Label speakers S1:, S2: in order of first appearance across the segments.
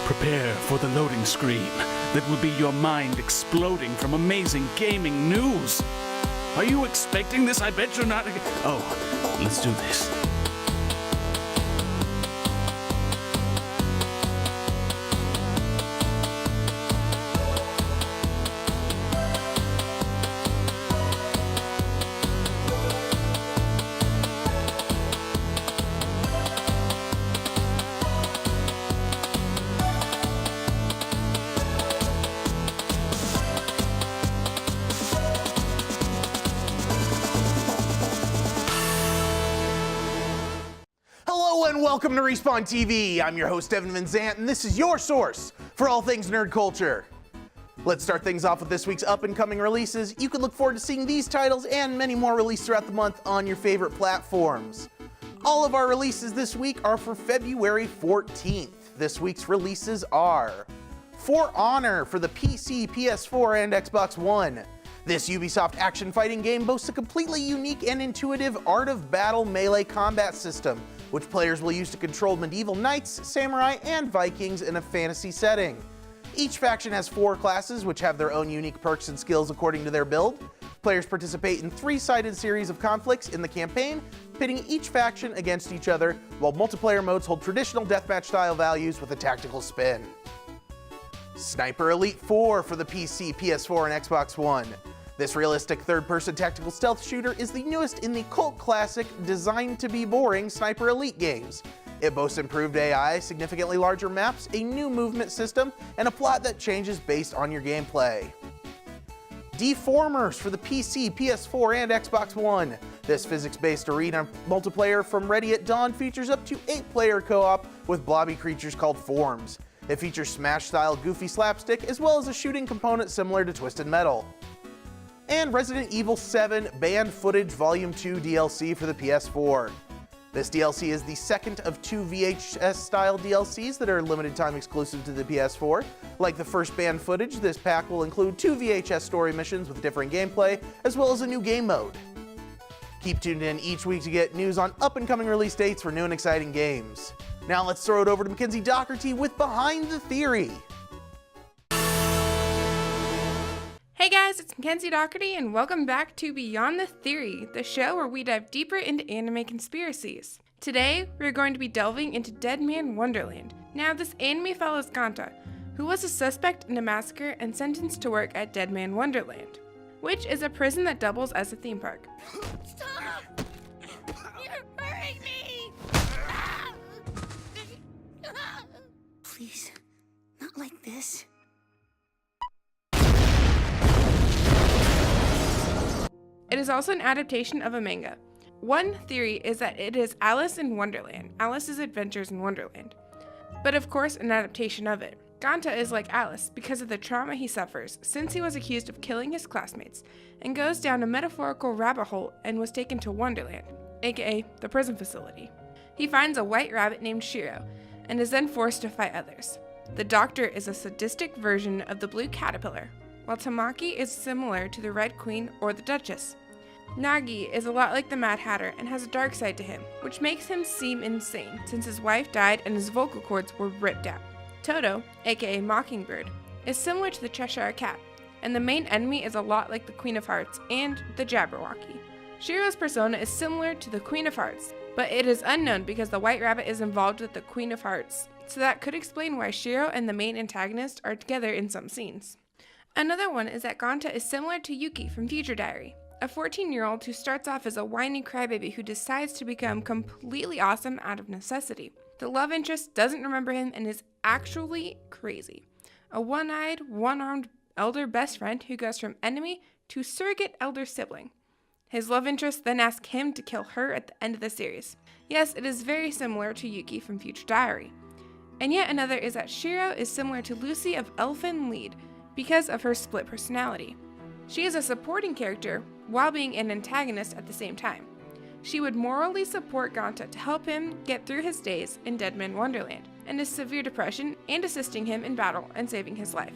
S1: Prepare for the loading screen that will be your mind exploding from amazing gaming news. Are you expecting this? I bet you're not. Oh, let's do this.
S2: And welcome to Respawn TV. I'm your host, Evan Van Zant, and this is your source for all things nerd culture. Let's start things off with this week's up-and-coming releases. You can look forward to seeing these titles and many more released throughout the month on your favorite platforms. All of our releases this week are for February 14th. This week's releases are For Honor for the PC, PS4, and Xbox One. This Ubisoft action fighting game boasts a completely unique and intuitive Art of Battle melee combat system, which players will use to control medieval knights, samurai, and Vikings in a fantasy setting. Each faction has 4 classes, which have their own unique perks and skills according to their build. Players participate in 3-sided series of conflicts in the campaign, pitting each faction against each other, while multiplayer modes hold traditional deathmatch-style values with a tactical spin. Sniper Elite 4 for the PC, PS4, and Xbox One. This realistic third-person tactical stealth shooter is the newest in the cult classic designed to be boring Sniper Elite games. It boasts improved AI, significantly larger maps, a new movement system, and a plot that changes based on your gameplay. Deformers for the PC, PS4, and Xbox One. This physics-based arena multiplayer from Ready at Dawn features up to 8-player co-op with blobby creatures called Forms. It features Smash-style goofy slapstick as well as a shooting component similar to Twisted Metal. And Resident Evil 7 Banned Footage Volume 2 DLC for the PS4. This DLC is the second of 2 VHS-style DLCs that are limited time exclusive to the PS4. Like the first Banned Footage, this pack will include 2 VHS story missions with different gameplay, as well as a new game mode. Keep tuned in each week to get news on up-and-coming release dates for new and exciting games. Now let's throw it over to Mackenzie Doherty with Behind the Theory.
S3: Hey guys, it's Mackenzie Doherty, and welcome back to Beyond the Theory, the show where we dive deeper into anime conspiracies. Today, we're going to be delving into Dead Man Wonderland. Now, this anime follows Ganta, who was a suspect in a massacre and sentenced to work at Dead Man Wonderland, which is a prison that doubles as a theme park.
S4: Stop! You're hurting me! Please, not like this.
S3: It is also an adaptation of a manga. One theory is that it is Alice in Wonderland, Alice's Adventures in Wonderland, but of course an adaptation of it. Ganta is like Alice because of the trauma he suffers since he was accused of killing his classmates and goes down a metaphorical rabbit hole and was taken to Wonderland, aka the prison facility. He finds a white rabbit named Shiro and is then forced to fight others. The Doctor is a sadistic version of the Blue Caterpillar, while Tamaki is similar to the Red Queen or the Duchess. Nagi is a lot like the Mad Hatter and has a dark side to him, which makes him seem insane since his wife died and his vocal cords were ripped out. Toto, aka Mockingbird, is similar to the Cheshire Cat, and the main enemy is a lot like the Queen of Hearts and the Jabberwocky. Shiro's persona is similar to the Queen of Hearts, but it is unknown because the White Rabbit is involved with the Queen of Hearts, so that could explain why Shiro and the main antagonist are together in some scenes. Another one is that Ganta is similar to Yuki from Future Diary, a 14-year-old who starts off as a whiny crybaby who decides to become completely awesome out of necessity. The love interest doesn't remember him and is actually crazy. A one-eyed, one-armed elder best friend who goes from enemy to surrogate elder sibling. His love interest then asks him to kill her at the end of the series. Yes, it is very similar to Yuki from Future Diary. And yet another is that Shiro is similar to Lucy of Elfen Lied, because of her split personality. She is a supporting character while being an antagonist at the same time. She would morally support Ganta to help him get through his days in Dead Man Wonderland and his severe depression and assisting him in battle and saving his life.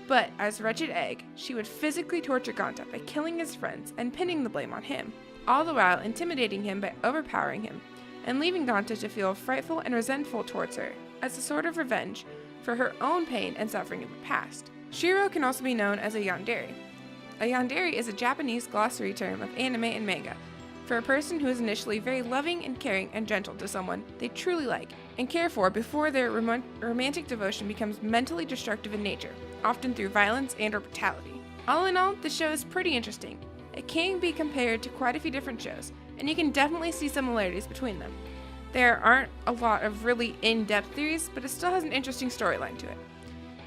S3: But as Wretched Egg, she would physically torture Ganta by killing his friends and pinning the blame on him, all the while intimidating him by overpowering him and leaving Ganta to feel frightful and resentful towards her as a sort of revenge for her own pain and suffering in the past. Shiro can also be known as a yandere. A yandere is a Japanese glossary term of anime and manga for a person who is initially very loving and caring and gentle to someone they truly like and care for before their romantic devotion becomes mentally destructive in nature, often through violence and or brutality. All in all, the show is pretty interesting. It can be compared to quite a few different shows, and you can definitely see similarities between them. There aren't a lot of really in-depth theories, but it still has an interesting storyline to it.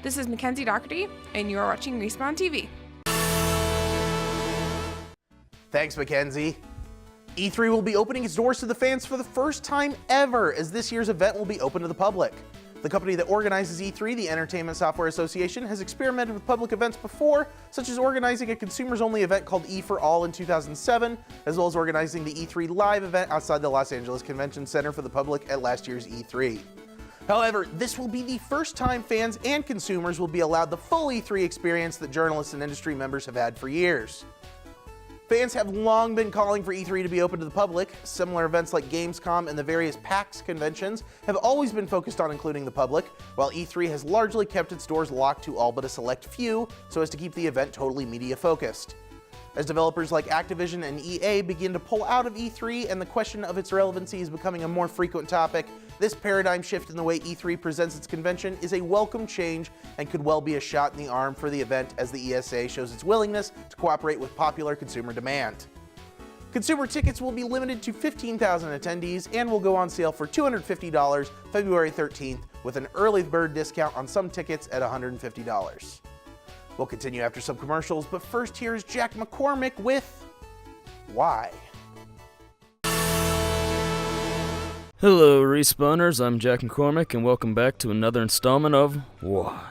S3: This is Mackenzie Doherty, and you are watching Respawn TV.
S2: Thanks, Mackenzie. E3 will be opening its doors to the fans for the first time ever, as this year's event will be open to the public. The company that organizes E3, the Entertainment Software Association, has experimented with public events before, such as organizing a consumers-only event called E for All in 2007, as well as organizing the E3 Live event outside the Los Angeles Convention Center for the public at last year's E3. However, this will be the first time fans and consumers will be allowed the full E3 experience that journalists and industry members have had for years. Fans have long been calling for E3 to be open to the public. Similar events like Gamescom and the various PAX conventions have always been focused on including the public, while E3 has largely kept its doors locked to all but a select few so as to keep the event totally media focused. As developers like Activision and EA begin to pull out of E3 and the question of its relevancy is becoming a more frequent topic, this paradigm shift in the way E3 presents its convention is a welcome change and could well be a shot in the arm for the event as the ESA shows its willingness to cooperate with popular consumer demand. Consumer tickets will be limited to 15,000 attendees and will go on sale for $250 February 13th with an early bird discount on some tickets at $150. We'll continue after some commercials, but first here's Jack McCormick with Why?
S5: Hello Respawners, I'm Jack McCormick and welcome back to another installment of Why?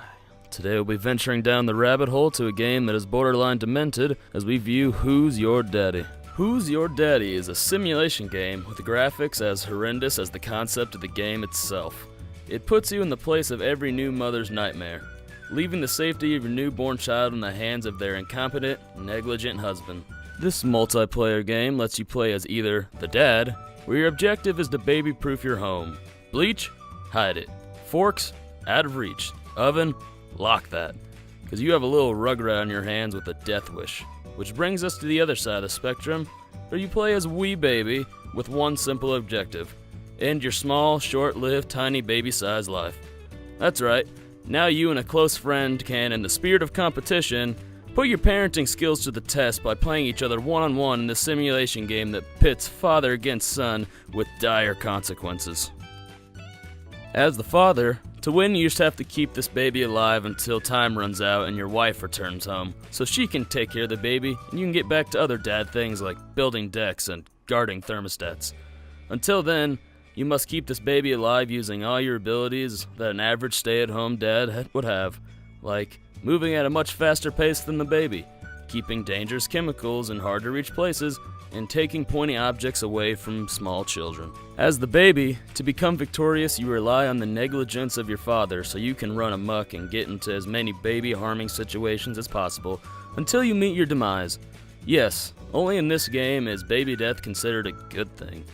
S5: Today we'll be venturing down the rabbit hole to a game that is borderline demented as we view Who's Your Daddy? Who's Your Daddy is a simulation game with graphics as horrendous as the concept of the game itself. It puts you in the place of every new mother's nightmare, leaving the safety of your newborn child in the hands of their incompetent, negligent husband. This multiplayer game lets you play as either the dad, where your objective is to baby-proof your home. Bleach? Hide it. Forks? Out of reach. Oven? Lock that. Because you have a little rugrat on your hands with a death wish. Which brings us to the other side of the spectrum, where you play as wee baby with one simple objective: end your small, short-lived, tiny baby-sized life. That's right. Now you and a close friend can, in the spirit of competition, put your parenting skills to the test by playing each other one-on-one in this simulation game that pits father against son with dire consequences. As the father, to win you just have to keep this baby alive until time runs out and your wife returns home, so she can take care of the baby and you can get back to other dad things like building decks and guarding thermostats. Until then, you must keep this baby alive using all your abilities that an average stay-at-home dad would have, like moving at a much faster pace than the baby, keeping dangerous chemicals in hard-to-reach places, and taking pointy objects away from small children. As the baby, to become victorious, you rely on the negligence of your father so you can run amok and get into as many baby-harming situations as possible until you meet your demise. Yes, only in this game is baby death considered a good thing.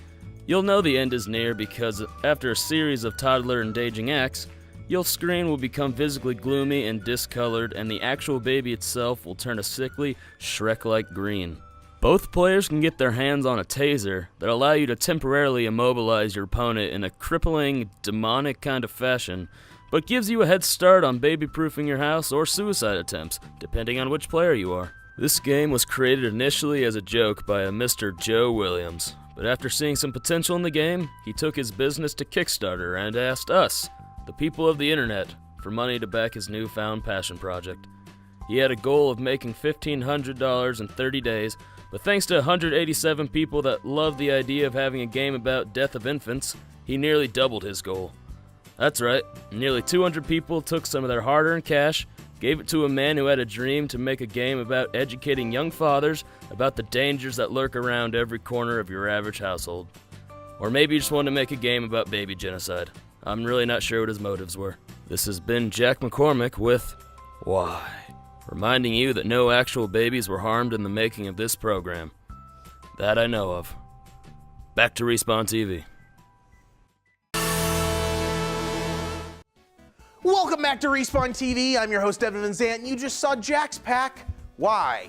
S5: You'll know the end is near because after a series of toddler endangering acts, your screen will become visibly gloomy and discolored and the actual baby itself will turn a sickly, Shrek-like green. Both players can get their hands on a taser that allow you to temporarily immobilize your opponent in a crippling, demonic kind of fashion, but gives you a head start on baby-proofing your house or suicide attempts, depending on which player you are. This game was created initially as a joke by a Mr. Joe Williams, but after seeing some potential in the game, he took his business to Kickstarter and asked us, the people of the internet, for money to back his newfound passion project. He had a goal of making $1,500 in 30 days, but thanks to 187 people that loved the idea of having a game about death of infants, he nearly doubled his goal. That's right, nearly 200 people took some of their hard-earned cash, gave it to a man who had a dream to make a game about educating young fathers about the dangers that lurk around every corner of your average household. Or maybe he just wanted to make a game about baby genocide. I'm really not sure what his motives were. This has been Jack McCormick with Why? Reminding you that no actual babies were harmed in the making of this program. That I know of. Back to Respawn TV.
S2: Welcome back to Respawn TV. I'm your host, Evan Van Zant, and you just saw Jack's pack. Why?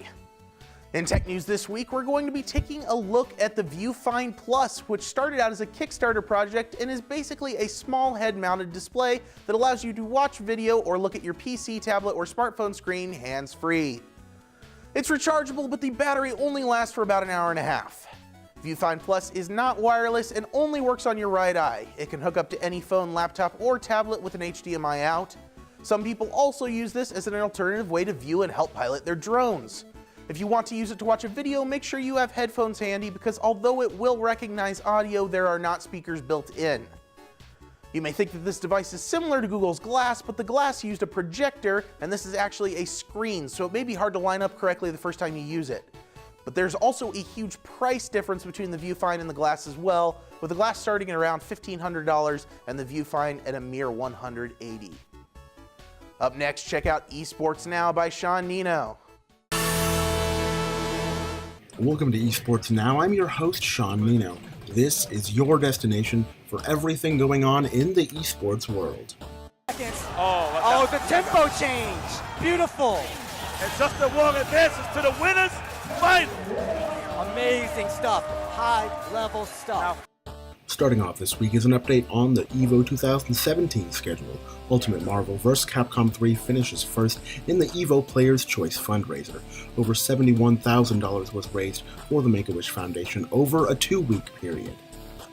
S2: In tech news this week, we're going to be taking a look at the Viewfind Plus, which started out as a Kickstarter project and is basically a small head-mounted display that allows you to watch video or look at your PC, tablet, or smartphone screen hands-free. It's rechargeable, but the battery only lasts for about an hour and a half. Viewfind Plus is not wireless and only works on your right eye. It can hook up to any phone, laptop, or tablet with an HDMI out. Some people also use this as an alternative way to view and help pilot their drones. If you want to use it to watch a video, make sure you have headphones handy because although it will recognize audio, there are not speakers built in. You may think that this device is similar to Google's Glass, but the Glass used a projector and this is actually a screen, so it may be hard to line up correctly the first time you use it. But there's also a huge price difference between the Viewfind and the Glass as well, with the Glass starting at around $1,500 and the Viewfind at a mere $180. Up next, check out Esports Now by Sean Nino.
S6: Welcome to Esports Now. I'm your host, Sean Nino. This is your destination for everything going on in the esports world.
S7: Oh, the tempo change. Beautiful.
S8: It's just a one advances to the winners final.
S7: Amazing stuff. High level stuff.
S6: Starting off this week is an update on the EVO 2017 schedule. Ultimate Marvel vs. Capcom 3 finishes first in the EVO Players' Choice fundraiser. Over $71,000 was raised for the Make-A-Wish Foundation over a 2-week period.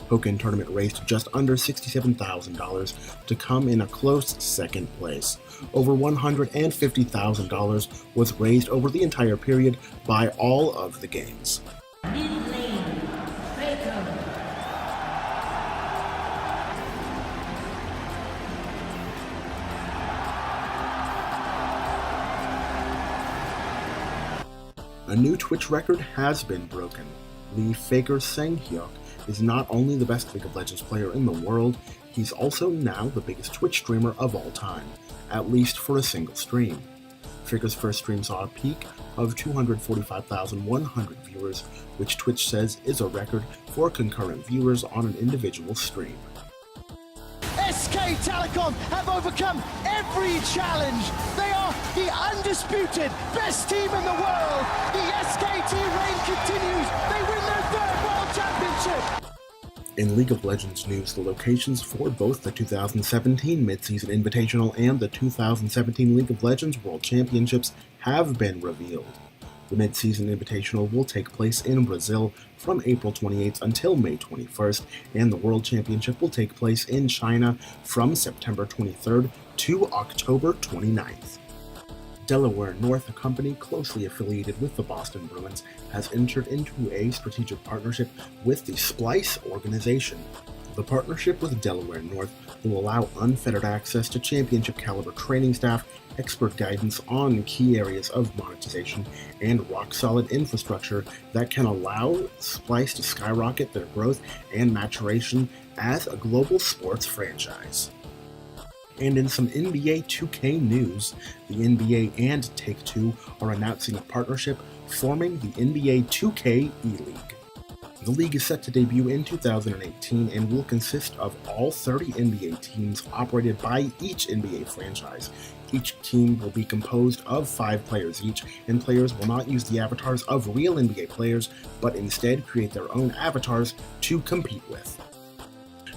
S6: Pokken Tournament raised just under $67,000 to come in a close second place. Over $150,000 was raised over the entire period by all of the games. A new Twitch record has been broken. Lee Faker Sang-hyuk is not only the best League of Legends player in the world, he's also now the biggest Twitch streamer of all time, at least for a single stream. Faker's first stream saw a peak of 245,100 viewers, which Twitch says is a record for concurrent viewers on an individual stream.
S9: SK Telecom have overcome every challenge. They are the undisputed best team in the world. The SKT reign continues. They win their third world championship.
S6: In League of Legends news, the locations for both the 2017 Midseason Invitational and the 2017 League of Legends World Championships have been revealed. The Mid-Season Invitational will take place in Brazil from April 28th until May 21st, and the World Championship will take place in China from September 23rd to October 29th. Delaware North, a company closely affiliated with the Boston Bruins, has entered into a strategic partnership with the Splice organization. The partnership with Delaware North will allow unfettered access to championship-caliber training staff, expert guidance on key areas of monetization, and rock-solid infrastructure that can allow Splice to skyrocket their growth and maturation as a global sports franchise. And in some NBA 2K news, the NBA and Take-Two are announcing a partnership forming the NBA 2K E-League. The league is set to debut in 2018 and will consist of all 30 NBA teams operated by each NBA franchise. Each team will be composed of 5 players each, and players will not use the avatars of real NBA players, but instead create their own avatars to compete with.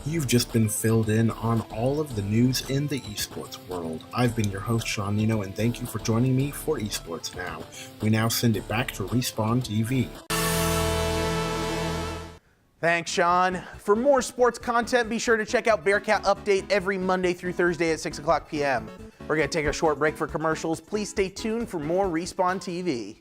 S6: You've just been filled in on all of the news in the esports world. I've been your host, Sean Nino, and thank you for joining me for Esports Now. We now send it back to Respawn TV.
S2: Thanks, Sean. For more sports content, be sure to check out Bearcat Update every Monday through Thursday at 6 o'clock p.m. We're going to take a short break for commercials. Please stay tuned for more Respawn TV.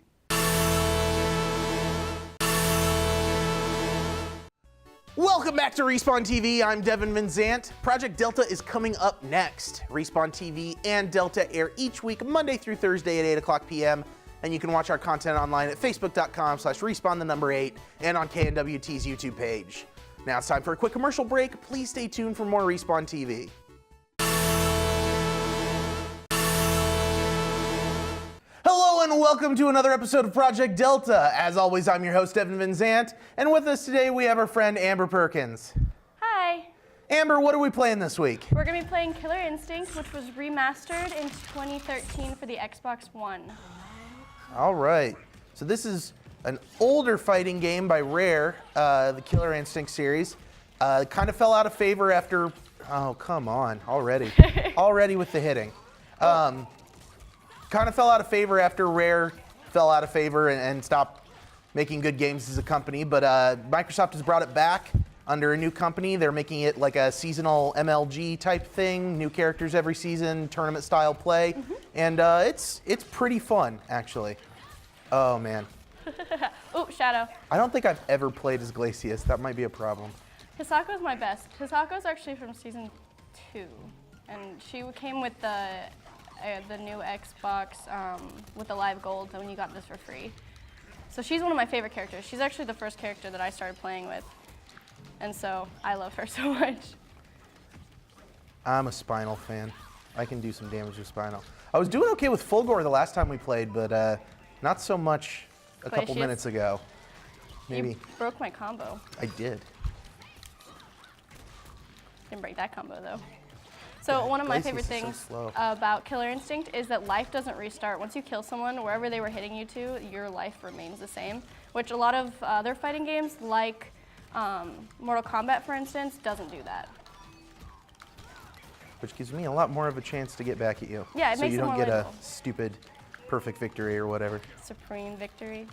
S2: Welcome back to Respawn TV. I'm Devin Van Zant. Project Delta is coming up next. Respawn TV and Delta air each week, Monday through Thursday at 8 o'clock p.m. And you can watch our content online at facebook.com/respawn8 and on KNWT's YouTube page. Now it's time for a quick commercial break. Please stay tuned for more Respawn TV. Hello and welcome to another episode of Project Delta. As always, I'm your host, Devin Van Zant, and with us today we have our friend Amber Perkins.
S10: Hi.
S2: Amber, what are we playing this week?
S10: We're going to be playing Killer Instinct, which was remastered in 2013 for the Xbox One.
S2: All right. So this is an older fighting game by Rare, the Killer Instinct series. Kind of fell out of favor after, oh, come on, already. Already with the hitting. Kind of fell out of favor after Rare fell out of favor and stopped making good games as a company, but Microsoft has brought it back under a new company. They're making it like a seasonal MLG type thing, new characters every season, tournament style play, and it's pretty fun, actually. Oh, man.
S10: Ooh, Shadow.
S2: I don't think I've ever played as Glacius. That might be a problem.
S10: Hisako's my best. Hisako's actually from season 2, and she came with the new Xbox with the live gold when you got this for free. So she's one of my favorite characters. She's actually the first character that I started playing with, and so I love her so much.
S2: I'm a Spinal fan. I can do some damage with Spinal. I was doing okay with Fulgore the last time we played, but not so much a couple minutes ago. Maybe.
S10: You broke my combo.
S2: I did.
S10: Didn't break that combo though. So one of my favorite things about Killer Instinct is that life doesn't restart. Once you kill someone, wherever they were hitting you to, your life remains the same, which a lot of other fighting games, like Mortal Kombat, for instance, doesn't do that.
S2: Which gives me a lot more of a chance to get back at you.
S10: Yeah, it
S2: so
S10: makes
S2: you
S10: it
S2: don't
S10: more
S2: get a
S10: relatable.
S2: stupid perfect victory or whatever.
S10: Supreme victory,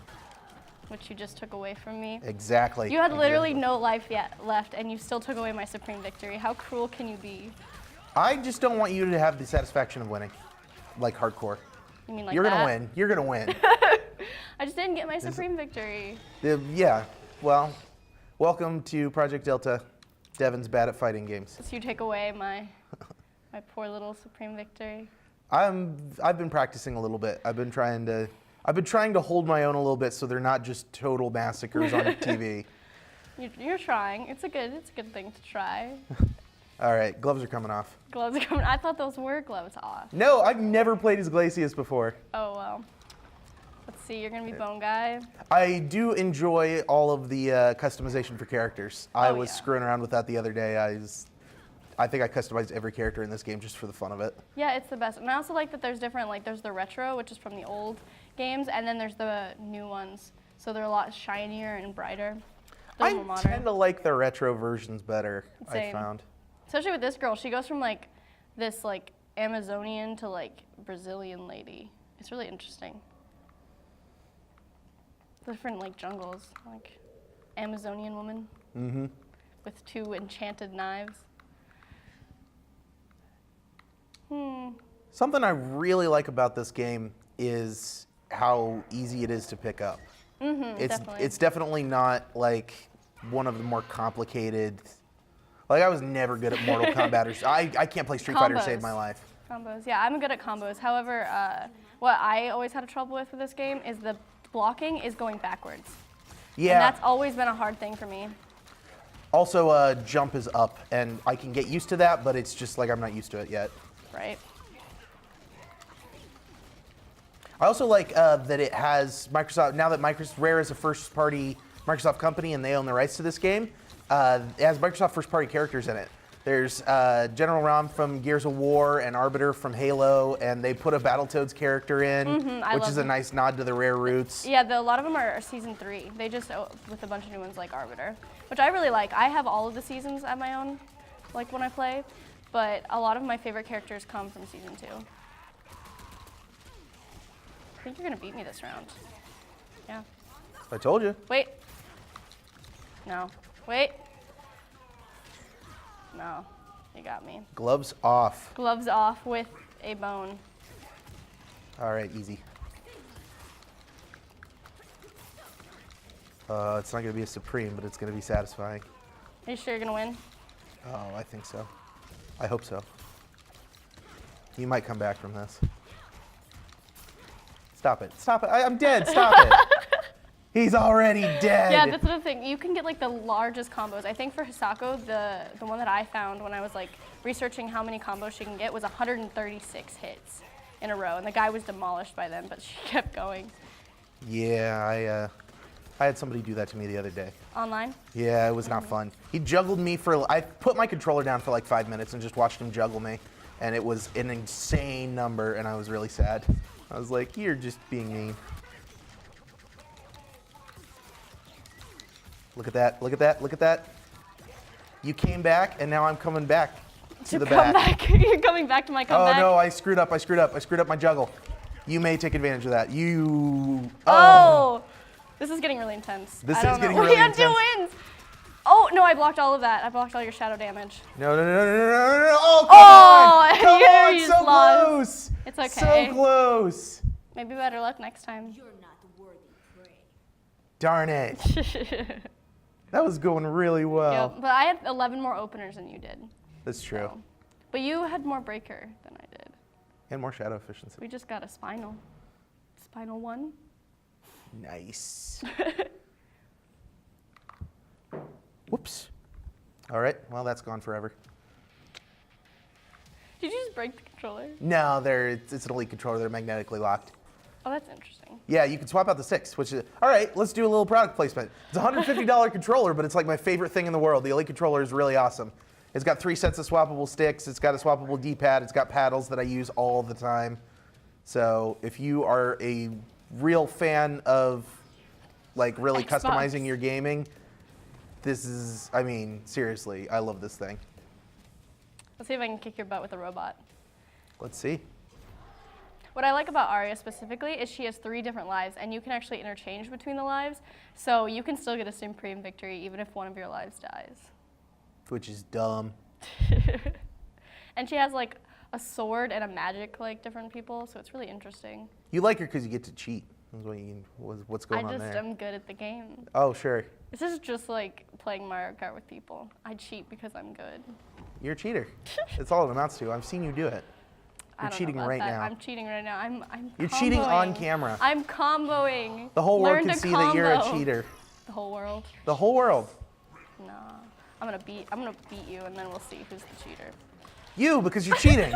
S10: which you just took away from me.
S2: Exactly.
S10: You had literally no life left, and you still took away my supreme victory. How cruel can you be?
S2: I just don't want you to have the satisfaction of winning, like hardcore.
S10: You mean like
S2: You're
S10: that?
S2: gonna win. You're gonna win.
S10: I just didn't get my supreme victory.
S2: Yeah. Well, welcome to Project Delta. Devin's bad at fighting games.
S10: So you take away my poor little supreme victory.
S2: I've been practicing a little bit. I've been trying to hold my own a little bit so they're not just total massacres on TV.
S10: You're trying. It's a good thing to try.
S2: All right, gloves are coming off.
S10: Gloves are coming. I thought those were gloves off.
S2: No, I've never played as Glacius before.
S10: Oh well. Let's see. You're gonna be Bone Guy.
S2: I do enjoy all of the customization for characters. I was screwing around with that the other day. I think I customized every character in this game just for the fun of it.
S10: Yeah, it's the best. And I also like that there's different, like there's the retro, which is from the old games, and then there's the new ones. So they're a lot shinier and brighter. They're more modern.
S2: Tend to like the retro versions better,
S10: Same.
S2: I found.
S10: Especially with this girl. She goes from like this like Amazonian to like Brazilian lady. It's really interesting. Different like jungles, like Amazonian woman with 2 enchanted knives.
S2: Something I really like about this game is how easy it is to pick up. It's definitely not like one of the more complicated. Like I was never good at Mortal Kombat or I can't play Street Fighter to save my life.
S10: Combos, yeah, I'm good at combos. However, what I always had a trouble with this game is the blocking is going backwards.
S2: Yeah.
S10: And that's always been a hard thing for me.
S2: Also, jump is up, and I can get used to that, but it's just like I'm not used to it yet.
S10: Right.
S2: I also like that it has Microsoft, now that Rare is a first-party Microsoft company and they own the rights to this game, it has Microsoft first-party characters in it. There's General Rom from Gears of War and Arbiter from Halo, and they put a Battletoads character in, which is a nice nod to the Rare roots.
S10: Yeah, a lot of them are Season 3. They just, with a bunch of new ones like Arbiter, which I really like. I have all of the seasons at my own, like when I play, but a lot of my favorite characters come from Season 2. I think you're gonna beat me this round. Yeah.
S2: I told you.
S10: Wait. No. Wait. No. You got me.
S2: Gloves off.
S10: Gloves off with a bone.
S2: All right, easy. It's not going to be a Supreme, but it's going to be satisfying.
S10: Are you sure you're going to win?
S2: Oh, I think so. I hope so. You might come back from this. Stop it. Stop it. I'm dead. Stop it. He's already dead.
S10: Yeah, that's the thing. You can get like the largest combos. I think for Hisako, the one that I found when I was like researching how many combos she can get was 136 hits in a row. And the guy was demolished by them, but she kept going.
S2: Yeah, I had somebody do that to me the other day.
S10: Online?
S2: Yeah, it was not fun. He juggled me for, I put my controller down for like 5 minutes and just watched him juggle me. And it was an insane number, and I was really sad. I was like, you're just being mean. Look at that, look at that, look at that. You came back, and now I'm coming back to the back.
S10: You're coming back to my comeback?
S2: Oh no, I screwed up, I screwed up. I screwed up my juggle. You may take advantage of that. You...
S10: Oh! This is getting really intense.
S2: This
S10: I
S2: is
S10: don't
S2: getting
S10: know.
S2: really
S10: We had
S2: intense.
S10: 2 wins! Oh, no, I blocked all of that. I blocked all your shadow damage.
S2: No, no, no, no, no, no, no, oh, come on! Come
S10: yeah,
S2: on,
S10: you
S2: so
S10: lost.
S2: close!
S10: It's okay.
S2: So close!
S10: Maybe better luck next time.
S4: You're not worthy prey.
S2: Darn it. That was going really well.
S10: Yeah, but I had 11 more openers than you did.
S2: That's true.
S10: So. But you had more breaker than I did.
S2: And more shadow efficiency.
S10: We just got a spinal. Spinal 1.
S2: Nice. Whoops. All right, well, that's gone forever.
S10: Did you just break the controller?
S2: No, it's an Elite controller. They're magnetically locked.
S10: Oh, that's interesting.
S2: Yeah, you can swap out the 6, which is, all right, let's do a little product placement. It's a $150 controller, but it's like my favorite thing in the world. The Elite controller is really awesome. It's got 3 sets of swappable sticks. It's got a swappable D-pad. It's got paddles that I use all the time. So if you are a real fan of like really
S10: Xbox.
S2: customizing your gaming, this is, I mean, seriously, I love this thing.
S10: Let's see if I can kick your butt with a robot.
S2: Let's see.
S10: What I like about Arya specifically is she has 3 different lives, and you can actually interchange between the lives, so you can still get a supreme victory even if one of your lives dies.
S2: Which is dumb.
S10: And she has like a sword and a magic like different people, so it's really interesting.
S2: You like her because you get to cheat. What's going on
S10: I
S2: there?
S10: just am good at the game.
S2: Oh, sure.
S10: This is just like playing Mario Kart with people. I cheat because I'm good.
S2: You're a cheater. That's all it amounts to. I've seen you do it.
S10: I
S2: You're
S10: don't
S2: cheating
S10: know about
S2: right
S10: that.
S2: now.
S10: I'm cheating right now. I'm
S2: You're cheating on
S10: comboing.
S2: camera.
S10: I'm comboing.
S2: The whole world
S10: Learn
S2: can
S10: to
S2: see that you're a
S10: combo.
S2: cheater.
S10: The whole world?
S2: The whole world.
S10: Nah. I'm gonna beat you, and then we'll see who's the cheater.
S2: You, because you're cheating.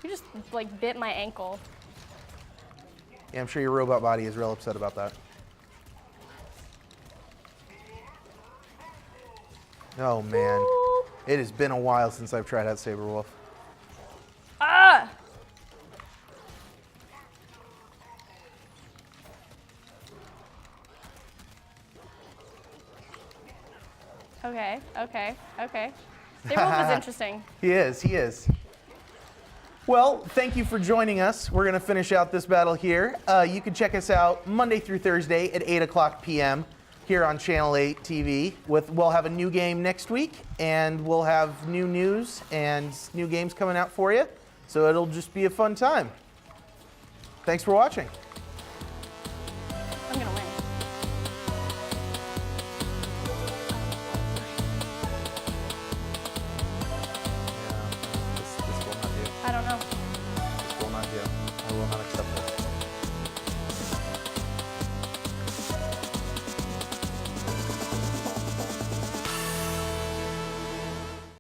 S10: You just like bit my ankle.
S2: Yeah, I'm sure your robot body is real upset about that. Oh man, it has been a while since I've tried out Saberwolf.
S10: Ah! Okay, okay, okay. Saberwolf is interesting.
S2: He is, he is. Well, thank you for joining us. We're going to finish out this battle here. You can check us out Monday through Thursday at 8 o'clock p.m. here on Channel 8 TV. We'll have a new game next week, and we'll have new news and new games coming out for you. So it'll just be a fun time. Thanks for watching.